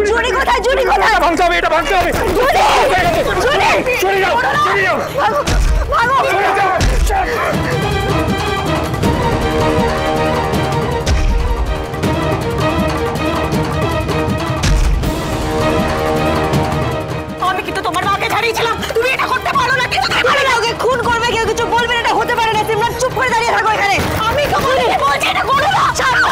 জুনি কোথায়? জুনি কোথায়? ভাঙতে হবে, এটা ভাঙতে হবে। জুনি! জুনি! সরে যাও, সরে যাও। ভাগো! সরে যাও। আমি কিন্তু তোমার মাকে ছাড়িয়েছিলাম, তুমি এটা করতে পারো না। কিছু পারো না, ওকে খুন করবে, কেউ কিছু বলবে না, এটা হতে পারে না। সিমরান চুপ করে দাঁড়িয়ে থাকো এখানে। আমি তোমাকে বলছি এটা করো না। ছাড়ো।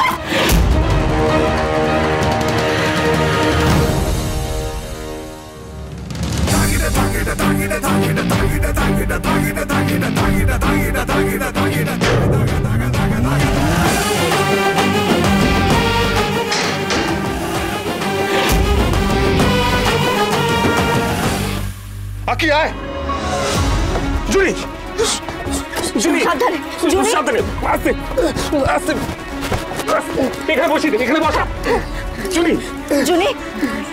আকি আয়। জুনি, জুনি, সাবধানে, জুনি। সাবধানে, আস্তে আস্তে। এখানে বসি, এখানে বসা। জুনি, জুনি,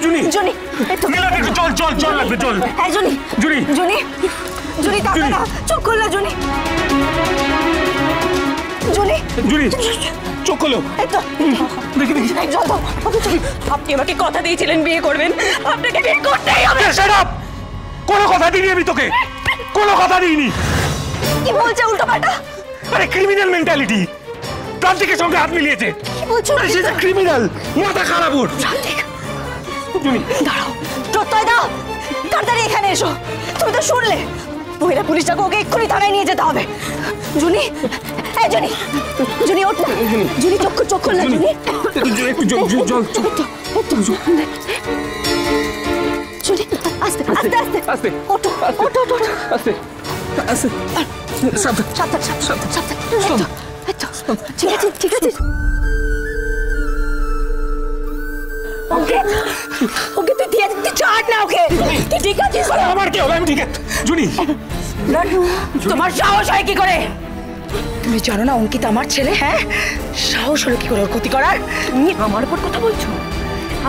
জুনি, জুনি, এই তো মিলা একটু জল, জল, জল লাগবে, জল। এই জুনি, জুনি, জুনি, জুনি তাকা না, চোখ খুললো জুনি। জুনি, জুনি, চোখ খোলো। এই তো দেখি, দেখি। এই জল দাও। আপনি আমাকে কথা দিয়েছিলেন বিয়ে করবেন, আপনাকে বিয়ে করতেই হবে। Shut up! কোনো কথা দিইনি আমি তোকে, কোনো কথা দিইনি। কি বলছে উল্টোপাল্টা? আরে ক্রিমিনাল মেন্টালিটি, প্রান্তিকের সঙ্গে হাত মিলিয়েছে। কি বলছো? সে ক্রিমিনাল, মাথা খারাপ ওর। জুনি, দাঁড়াও, প্রত্যয় দাও, তাড়াতাড়ি এখানে এসো। তুমি তো শুনলে, মহিলা পুলিশটাকে ওকে এক্ষুনি থানায় নিয়ে যেতে হবে। জুনি, এই জুনি, জুনি ওঠ না। জুনি চোখ খোল না জুনি। একটু জল, জল। জুনি আস্তে আস্তে আস্তে আস্তে, ওঠো ওঠো ওঠো আস্তে, আস্তে। সাবধান সাবধান সাবধান সাবধান। এই তো, ঠিক আছে ঠিক আছে। ওকে ওকে তুই দিয়ে তুই ছাড় না ওকে। তুই ঠিক আছিস? আমার কি হবে? আমি ঠিক আছে। জুনি, তোমার সাহস হয় কি করে? তুমি জানো না অঙ্কিত আমার ছেলে? হ্যাঁ, সাহস হলো কি করে ওর ক্ষতি করার? তুমি আমার উপর কথা বলছো?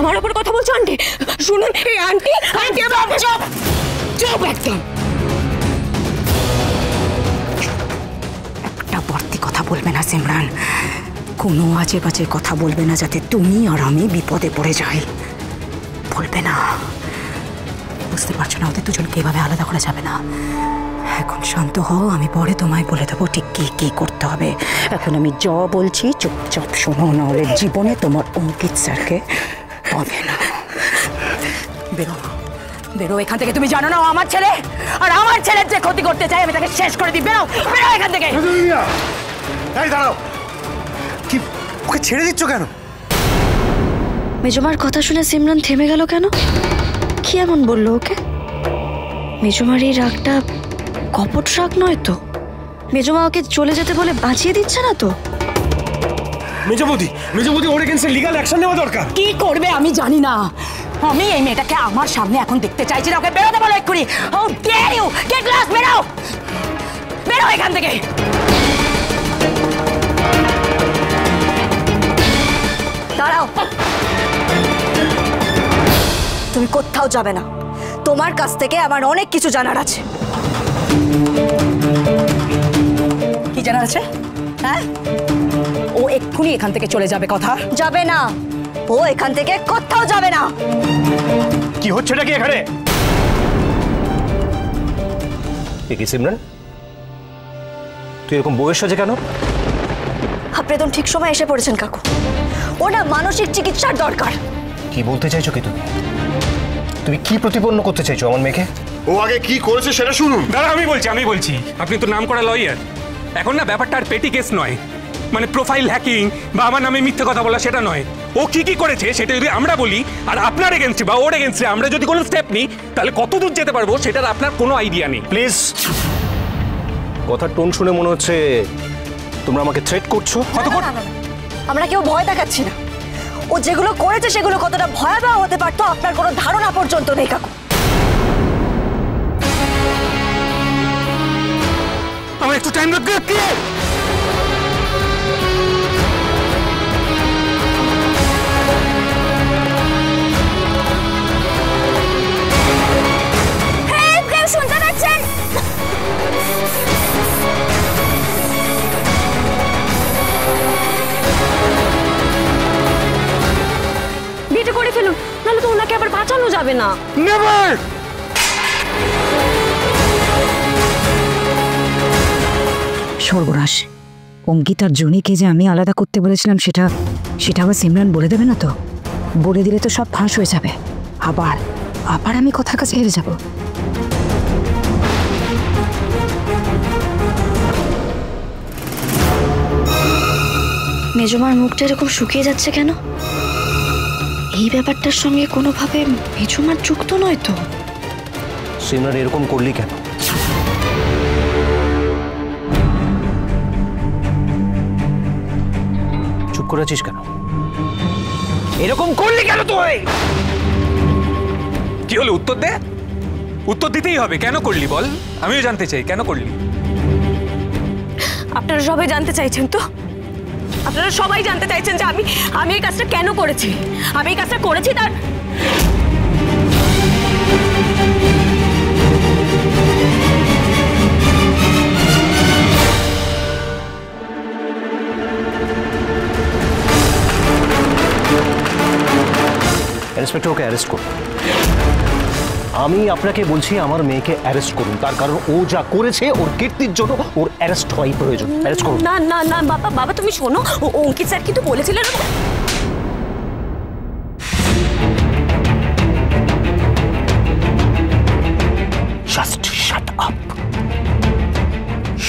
আমার উপর কথা বলছো আন্টি? শুনুন এই আন্টি, আন্টি বাবা চুপ চুপ একদম। একটা বাড়তি কথা বলবে না সিমরান, কোনো আজে বাজে কথা বলবে না, যাতে তুমি আর আমি বিপদে পড়ে যাই। বলবে না, বুঝতে পারছো না ওদের দুজনকে এভাবে আলাদা করা যাবে না। এখন শান্ত হও, আমি পরে তোমায় বলে দেবো ঠিক কি কি করতে হবে। এখন আমি যা বলছি চুপচাপ শোনো, নাহলে জীবনে তোমার অঙ্কিত স্যারকে পাবে না। বেরো বেরো এখান থেকে। তুমি জানো না ও আমার ছেলে, আর আমার ছেলের যে ক্ষতি করতে চাই আমি তাকে শেষ করে দিই। বেরো বেরো এখান থেকে। এই দাঁড়াও, কি ওকে ছেড়ে দিচ্ছ কেন? মেজমার কথা শুনে সিমরান থেমে গেল কেন? কি এমন বললো ওকে? মেজমার এই রাগটা কপট রাগ নয় তো? মেজমা ওকে চলে যেতে বলে বাঁচিয়ে দিচ্ছে না তো? মেজবৌদি ওর এগেইনস্টে লিগ্যাল অ্যাকশন নেওয়া দরকার। কি করবে আমি জানি না, আমি এই মেয়েটাকে আমার সামনে এখন দেখতে চাইছি না। ওকে বেরোতে বলো এক্ষুনি। How dare you, get lost. বেরো বেরো এখান থেকে। দাঁড়াও, তুমি কোথাও যাবে না। তোমার কাছ থেকে আমার অনেক কিছু জানার আছে। কি জানার আছে? হ্যাঁ, ও এক্ষুনি এখান থেকে চলে যাবে। কথা যাবে না, ও এখান থেকে কোথাও যাবে না। কি হচ্ছেটা কি এখানে? কি সিমরান, তুই এরকম বউয়ের সাজে কেন? আপনি একদম ঠিক সময় এসে পড়েছেন কাকু। ওটা মানসিক চিকিৎসার দরকার। কি বলতে চাইছো কি তুমি? তুমি কি প্রতিপন্ন করতে চাইছো আমার মেয়েকে? ও আগে কি করেছে সেটা শুনুন। দাঁড়া, আমি বলছি। আপনি তো নাম করা লয়ার। এখন না ব্যাপারটা আর পেটি কেস নয়, মানে প্রোফাইল হ্যাকিং বা আমার নামে মিথ্যে কথা বলা সেটা নয়। ও কি করেছে সেটা যদি আমরা বলি আর আপনার এগেনস্টে বা ওর এগেনস্টে আমরা যদি কোনো স্টেপ নিই, তাহলে কত দূর যেতে পারবো সেটার আপনার কোনো আইডিয়া নেই। প্লিজ, কথার টোন শুনে মনে হচ্ছে তোমরা আমাকে থ্রেট করছো। আমরা কেউ ভয় দেখাচ্ছি না। ও যেগুলো করেছে সেগুলো কতটা ভয়াবহ হতে পারতো আপনার কোনো ধারণা পর্যন্ত নেই কাকু। আমার একটু টাইম লাগবে। শুনতে পাচ্ছেন? বিয়েটা করে ফেলুন। তাহলে তো ওনাকে আবার বাঁচানো যাবে না। নেভার। সর্বনাশ, অঙ্কিত আর জুনিকে যে আমি আলাদা করতে বলেছিলাম সেটা আবার সিমরান বলে দেবে না তো? বলে দিলে তো সব ফাঁস হয়ে যাবে, আবার আবার আমি কথার কাছে হেরে যাব। মেজমার মুখটা এরকম শুকিয়ে যাচ্ছে কেন? এই ব্যাপারটার সঙ্গে কোনোভাবে মেজমার যুক্ত নয় তো? সিমরান এরকম করলি কেন? চুপ করে আছিস কেন? এরকম করলি কেন তুই? কি হলো? উত্তর দে। উত্তর দিতেই হবে। কেন করলি বল, আমিও জানতে চাই কেন করলি। আপনারা সবাই জানতে চাইছেন তো? আপনারা সবাই জানতে চাইছেন যে আমি এই কাজটা কেন করেছি? আমি এই কাজটা করেছি তার ইন্সপেক্টর ওকে অ্যারেস্ট করুন। আমি আপনাকে বলছি আমার মেয়েকে অ্যারেস্ট করুন, তার কারণ ও যা করেছে ওর কীর্তির জন্য ওর অ্যারেস্ট হওয়াই প্রয়োজন। অ্যারেস্ট করুন। না না না বাবা, বাবা তুমি শোনো, অঙ্কিত স্যার কিন্তু বলেছিলেন। Just shut up,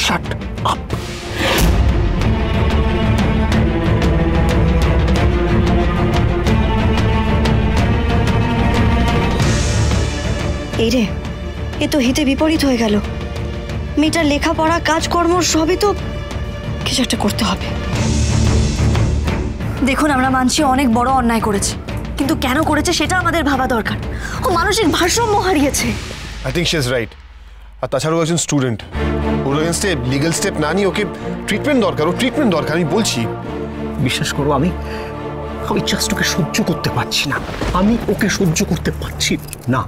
shut up. এই রে, এ তো হিতে বিপরীত হয়ে গেল। মেয়েটার লেখাপড়া কাজকর্ম সবই তো কিছু একটা করতে হবে। দেখুন, আমরা মানছি অনেক বড় অন্যায় করেছে, কিন্তু কেন করেছে সেটা আমাদের ভাবা দরকার। ও মানসিক ভারসাম্য হারিয়েছে। I think she is right. আর তাছাড়া ও একজন স্টুডেন্ট, ওর এগেনস্টে লিগ্যাল স্টেপ না নিয়ে ওকে ট্রিটমেন্ট দরকার। ও ট্রিটমেন্ট দরকার, আমি বলছি। বিশ্বাস করো, আমি জাস্ট ওকে সহ্য করতে পারছি না। আমি ওকে সহ্য করতে পারছি না।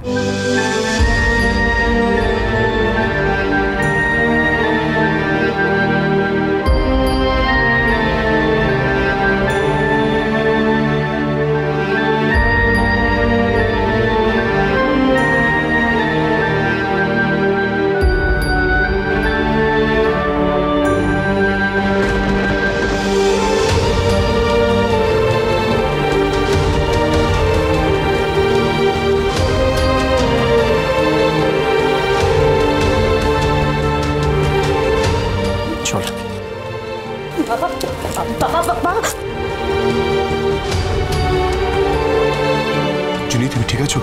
জুনি, তুমি ঠিক আছো?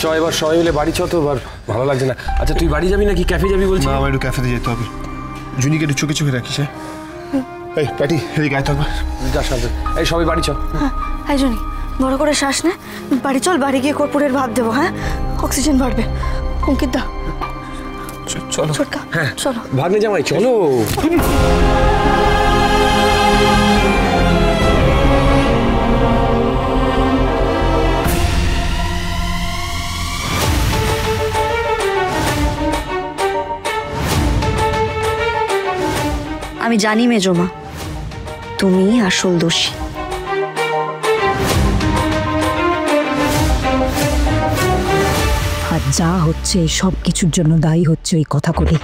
চ এবার সবাই মিলে বাড়ি চ, তো এবার ভালো লাগছে না। আচ্ছা তুই বাড়ি যাবি নাকি ক্যাফে যাবি বলছিস? না, আমার একটু ক্যাফেতে যেতে হবে। জুনিকে একটু চোখে চোখে রাখিস। এই প্যাটি, এদিকে আয় তো একবার। যা সাথে। এই সবাই বাড়ি চ। হ্যাঁ জনি, বড় করে শ্বাস নে। বাড়ি চল, বাড়ি গিয়ে কর্পূরের ভাত দেবো। হ্যাঁ, অক্সিজেন বাড়বে। অঙ্কিত দা, চলো। ছোটকা, হ্যাঁ চলো। ভাগ্নে জামাই চলো। আমি জানি মেজমা, তুমি আসল দোষী। আর যা হচ্ছে সব কিছুর জন্য দায়ী হচ্ছে ওই কথা কলি।